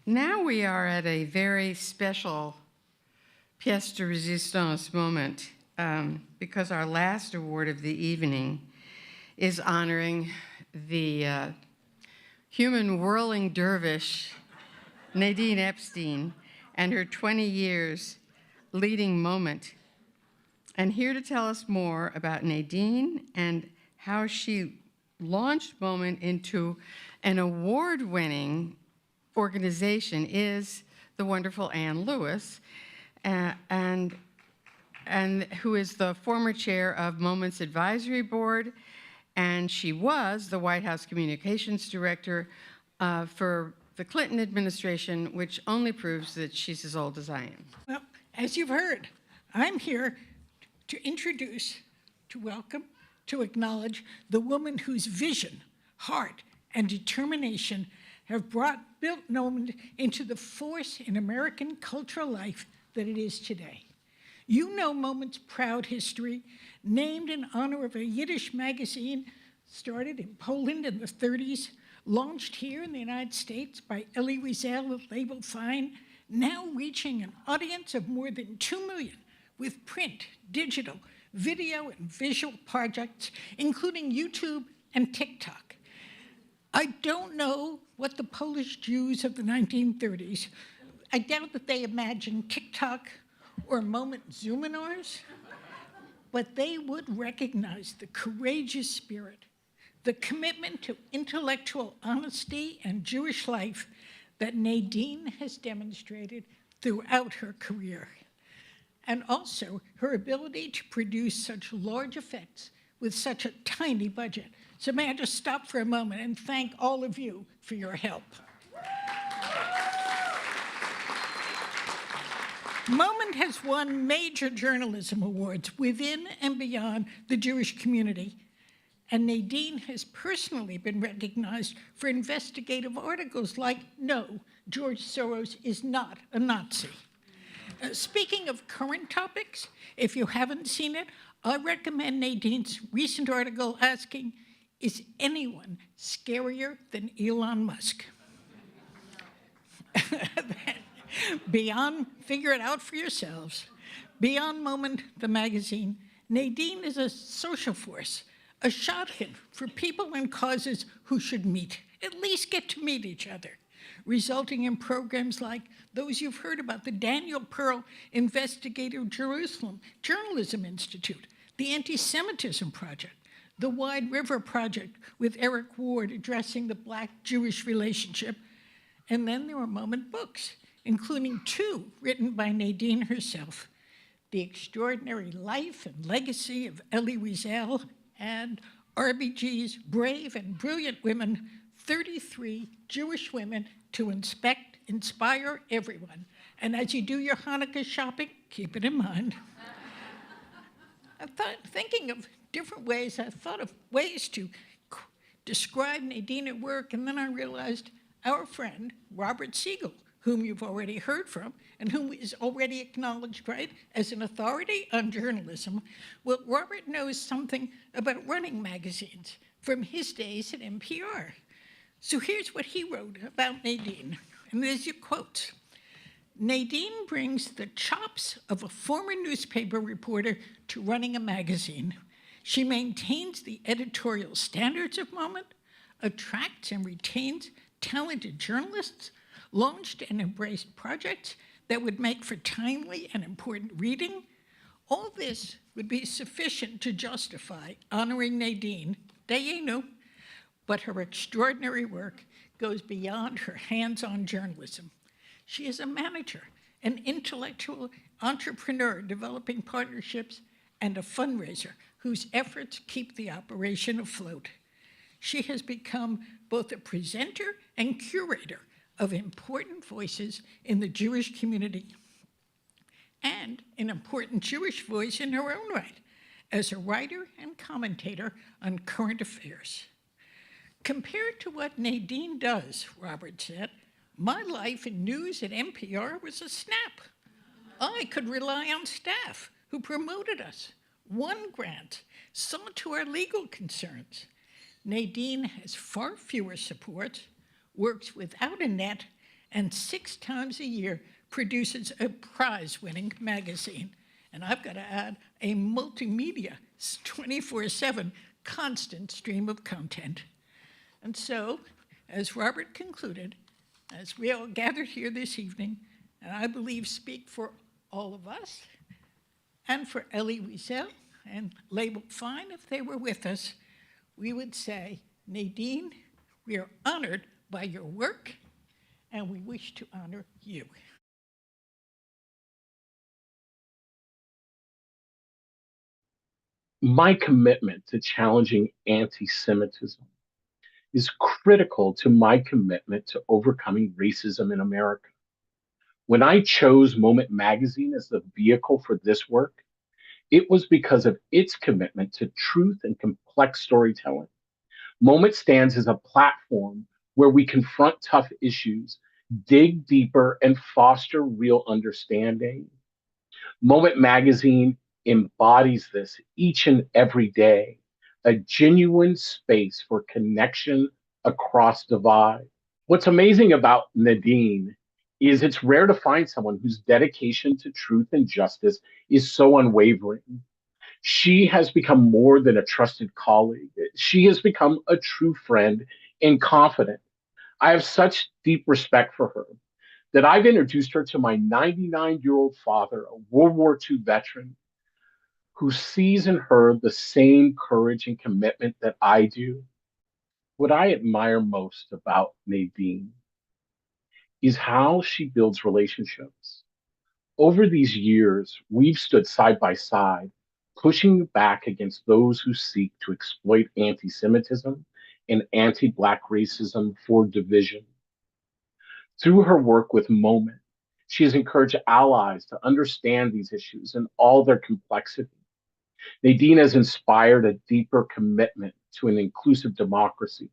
Now we are at a very special pièce de résistance moment because our last award of the evening is honoring the human whirling dervish, Nadine Epstein, and her 20 years leading Moment. And here to tell us more about Nadine and how she launched Moment into an award-winning organization is the wonderful Ann Lewis, and who is the former chair of Moment's Advisory Board, and she was the White House Communications Director for the Clinton administration, which only proves that she's as old as I am. Well, as you've heard, I'm here to introduce, to welcome, to acknowledge the woman whose vision, heart, and determination have built Moment into the force in American cultural life that it is today. You know Moment's proud history, named in honor of a Yiddish magazine started in Poland in the 30s, launched here in the United States by Elie Wiesel of Label Fine, now reaching an audience of more than 2 million with print, digital, video, and visual projects, including YouTube and TikTok. I don't know what the Polish Jews of the 1930s, I doubt that they imagined TikTok or Moment Zoominars, but they would recognize the courageous spirit, the commitment to intellectual honesty and Jewish life that Nadine has demonstrated throughout her career, and also her ability to produce such large effects with such a tiny budget. So may I just stop for a moment and thank all of you for your help. Moment has won major journalism awards within and beyond the Jewish community, and Nadine has personally been recognized for investigative articles like, "No, George Soros is not a Nazi." Speaking of current topics, if you haven't seen it, I recommend Nadine's recent article asking, "Is anyone scarier than Elon Musk?" Beyond, figure it out for yourselves. Beyond Moment, the magazine, Nadine is a social force, a shotgun for people and causes who should meet, at least get to meet each other, resulting in programs like those you've heard about, the Daniel Pearl Investigative Journalism Institute, the Anti-Semitism Project, the Wide River Project with Eric Ward addressing the Black-Jewish relationship, and then there were Moment books, including 2 written by Nadine herself, The Extraordinary Life and Legacy of Elie Wiesel, and RBG's Brave and Brilliant Women, 33 Jewish women to inspire everyone. And as you do your Hanukkah shopping, keep it in mind. Thinking of different ways, I thought of ways to describe Nadine at work, and then I realized our friend, Robert Siegel, whom you've already heard from, and whom is already acknowledged, right, as an authority on journalism. Well, Robert knows something about running magazines from his days at NPR. So here's what he wrote about Nadine, and there's your quotes. "Nadine brings the chops of a former newspaper reporter to running a magazine. She maintains the editorial standards of Moment, attracts and retains talented journalists, launched and embraced projects that would make for timely and important reading. All this would be sufficient to justify honoring Nadine, Dayenu, but her extraordinary work goes beyond her hands-on journalism. She is a manager, an intellectual entrepreneur developing partnerships, and a fundraiser whose efforts keep the operation afloat. She has become both a presenter and curator of important voices in the Jewish community, and an important Jewish voice in her own right, as a writer and commentator on current affairs. Compared to what Nadine does," Robert said, "my life in news at NPR was a snap. I could rely on staff who promoted us, won grants, saw to our legal concerns. Nadine has far fewer supports, works without a net, and 6 times a year produces a prize-winning magazine. And I've got to add a multimedia 24/7 constant stream of content. And so, as Robert concluded, as we all gathered here this evening, and I believe speak for all of us, and for Elie Wiesel and labeled fine if they were with us, we would say, Nadine, we are honored by your work, and we wish to honor you. My commitment to challenging anti-Semitism is critical to my commitment to overcoming racism in America. When I chose Moment Magazine as the vehicle for this work, it was because of its commitment to truth and complex storytelling. Moment stands as a platform where we confront tough issues, dig deeper, and foster real understanding. Moment Magazine embodies this each and every day, a genuine space for connection across divide. What's amazing about Nadine is it's rare to find someone whose dedication to truth and justice is so unwavering. She has become more than a trusted colleague. She has become a true friend and confidant. I have such deep respect for her that I've introduced her to my 99-year-old father, a World War II veteran, who sees in her the same courage and commitment that I do. What I admire most about Nadine is how she builds relationships. Over these years, we've stood side by side, pushing back against those who seek to exploit anti Semitism and anti Black racism for division. Through her work with Moment, she has encouraged allies to understand these issues in all their complexity. Nadine has inspired a deeper commitment to an inclusive democracy,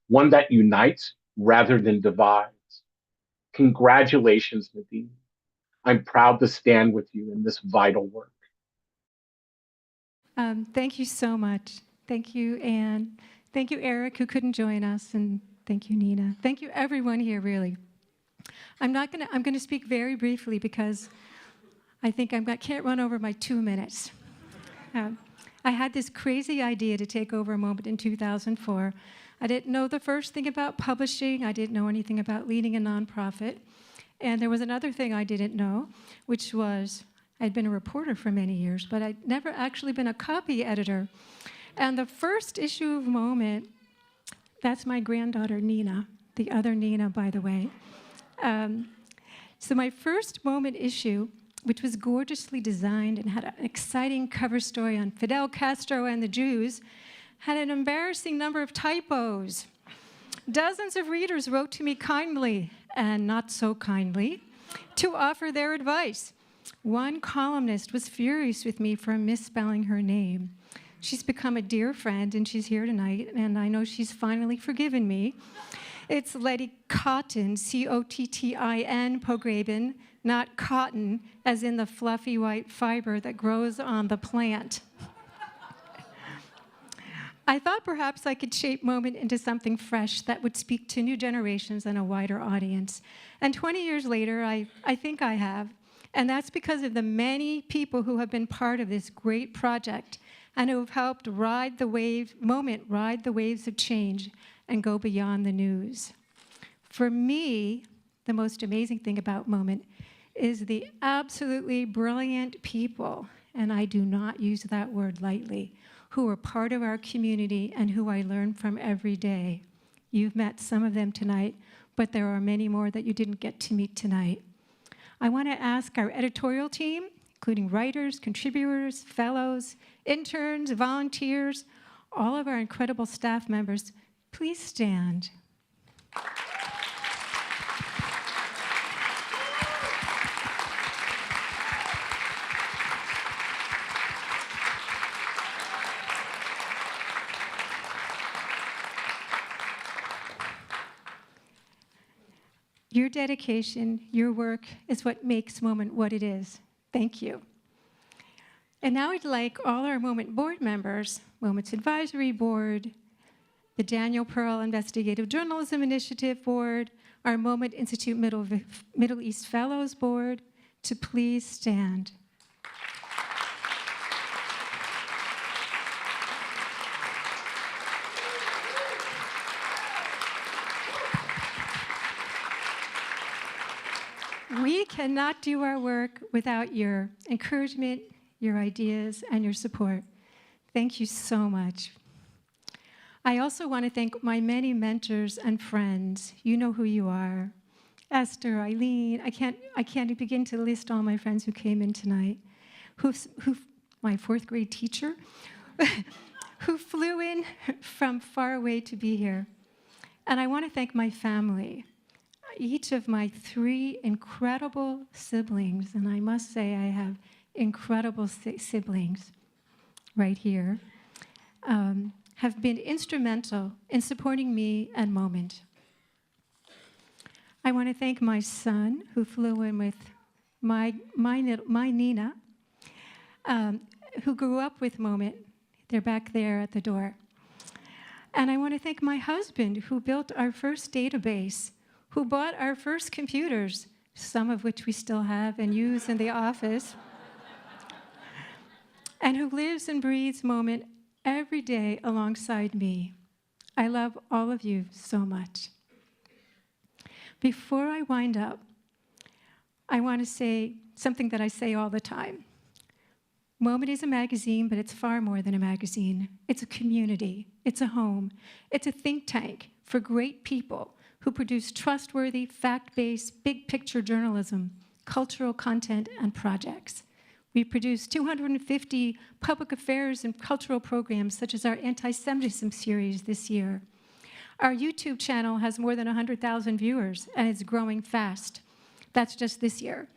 one that unites rather than divides. Congratulations, Nadine. I'm proud to stand with you in this vital work. Thank you so much. Thank you, Anne. Thank you, Eric, who couldn't join us, and thank you, Nina. Thank you, everyone here, really. I'm going to speak very briefly because I think I can't run over my 2 minutes. I had this crazy idea to take over a Moment in 2004. I didn't know the first thing about publishing. I didn't know anything about leading a nonprofit. And there was another thing I didn't know, which was I'd been a reporter for many years, but I'd never actually been a copy editor. And the first issue of Moment, that's my granddaughter, Nina, the other Nina, by the way. So my first Moment issue, which was gorgeously designed and had an exciting cover story on Fidel Castro and the Jews, had an embarrassing number of typos. Dozens of readers wrote to me kindly and not so kindly to offer their advice. One columnist was furious with me for misspelling her name. She's become a dear friend, and she's here tonight, and I know she's finally forgiven me. It's Letty Cotton, C-O-T-T-I-N, Pogrebin, not cotton, as in the fluffy white fiber that grows on the plant. I thought perhaps I could shape Moment into something fresh that would speak to new generations and a wider audience. And 20 years later, I think I have. And that's because of the many people who have been part of this great project and who have helped ride the waves of change and go beyond the news. For me, the most amazing thing about Moment is the absolutely brilliant people, and I do not use that word lightly, who are part of our community and who I learn from every day. You've met some of them tonight, but there are many more that you didn't get to meet tonight. I want to ask our editorial team, including writers, contributors, fellows, interns, volunteers, all of our incredible staff members, please stand. Your dedication, your work is what makes Moment what it is. Thank you. And now I'd like all our Moment board members, Moment's Advisory Board, the Daniel Pearl Investigative Journalism Initiative Board, our Moment Institute Middle East Fellows Board to please stand. We cannot do our work without your encouragement, your ideas, and your support. Thank you so much. I also want to thank my many mentors and friends. You know who you are. Esther, Eileen, I can't begin to list all my friends who came in tonight. My fourth grade teacher, who flew in from far away to be here. And I want to thank my family. Each of my 3 incredible siblings, and I must say I have incredible siblings right here, have been instrumental in supporting me and Moment. I want to thank my son, who flew in with my Nina, who grew up with Moment. They're back there at the door. And I want to thank my husband, who built our first database, who bought our first computers, some of which we still have and use in the office, and who lives and breathes Moment every day alongside me. I love all of you so much. Before I wind up, I want to say something that I say all the time. Moment is a magazine, but it's far more than a magazine. It's a community. It's a home. It's a think tank for great people who produce trustworthy, fact-based, big-picture journalism, cultural content, and projects. We produce 250 public affairs and cultural programs, such as our anti-Semitism series this year. Our YouTube channel has more than 100,000 viewers, and it's growing fast. That's just this year.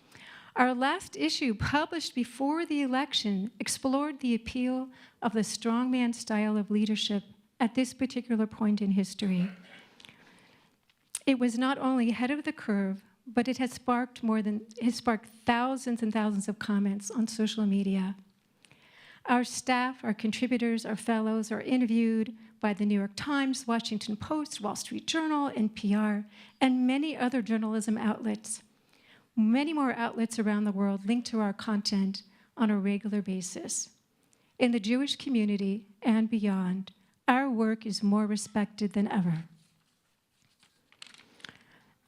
Our last issue, published before the election, explored the appeal of the strongman style of leadership at this particular point in history. It was not only ahead of the curve, but it has sparked thousands and thousands of comments on social media. Our staff, our contributors, our fellows are interviewed by the New York Times, Washington Post, Wall Street Journal, NPR, and many other journalism outlets. Many more outlets around the world link to our content on a regular basis. In the Jewish community and beyond, our work is more respected than ever.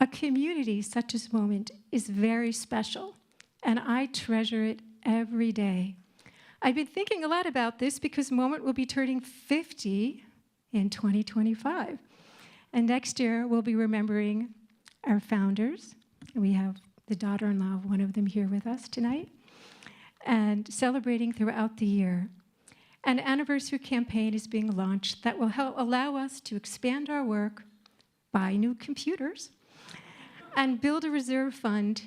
A community such as Moment is very special, and I treasure it every day. I've been thinking a lot about this because Moment will be turning 50 in 2025. And next year, we'll be remembering our founders. We have the daughter-in-law of one of them here with us tonight, and celebrating throughout the year. An anniversary campaign is being launched that will allow us to expand our work, buy new computers, and build a reserve fund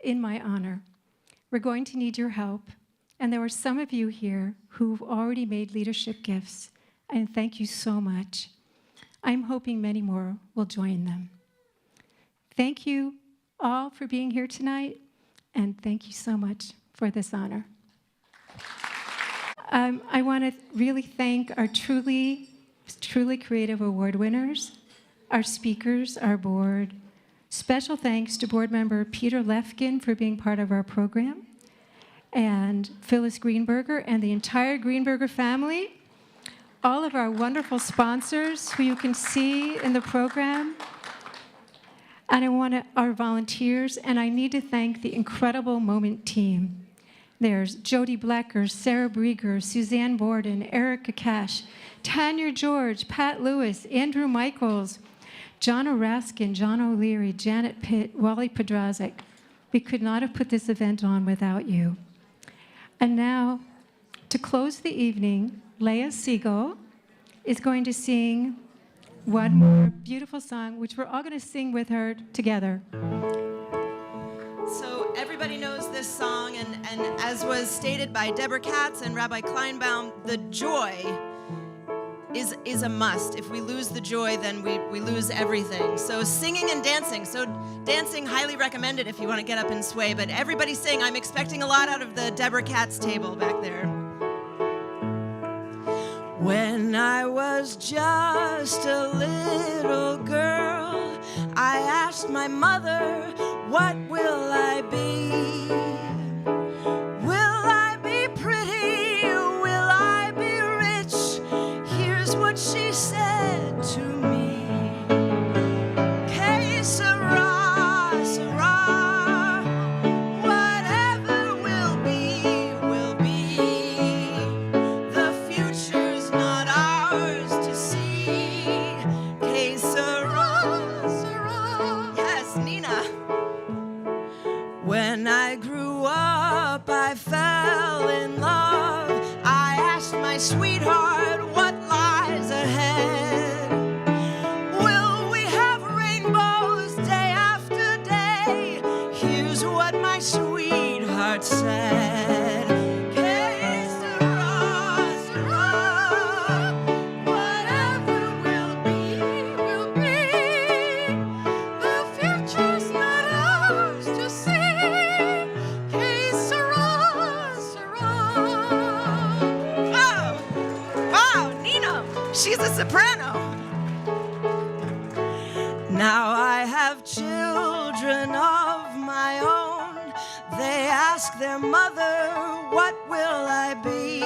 in my honor. We're going to need your help, and there are some of you here who've already made leadership gifts, and thank you so much. I'm hoping many more will join them. Thank you all for being here tonight, and thank you so much for this honor. I want to really thank our truly creative award winners, our speakers, our board. Special thanks to board member Peter Lefkin for being part of our program, and Phyllis Greenberger and the entire Greenberger family, all of our wonderful sponsors who you can see in the program, and our volunteers, and I need to thank the incredible Moment team. There's Jody Blecker, Sarah Brieger, Suzanne Borden, Erica Cash, Tanya George, Pat Lewis, Andrew Michaels, John O'Raskin, John O'Leary, Janet Pitt, Wally Podrazik. We could not have put this event on without you. And now, to close the evening, Leah Siegel is going to sing one more beautiful song, which we're all going to sing with her together. So everybody knows this song, and as was stated by Deborah Katz and Rabbi Kleinbaum, the joy is a must. If we lose the joy, then we lose everything. So singing and dancing. So dancing, highly recommended if you want to get up and sway, but everybody sing. I'm expecting a lot out of the Deborah Katz table back there. When I was just a little girl, I asked my mother, what will I be? Will I be pretty? Will I be rich? Here's what she said to me. Que sera, sera. Whatever will be, will be. The future's not ours to see. Que sera, sera. Yes, Nina. When I grew up, I fell in love. I asked my sweetheart what lies ahead. Will we have rainbows day after day? Here's what my sweetheart said. Que sera, sera. Whatever will be, will be. The future's not ours to see. Que sera, sera. Oh, wow, Nina, she's a soprano. Now I have children of my own. They ask their mother, what will I be?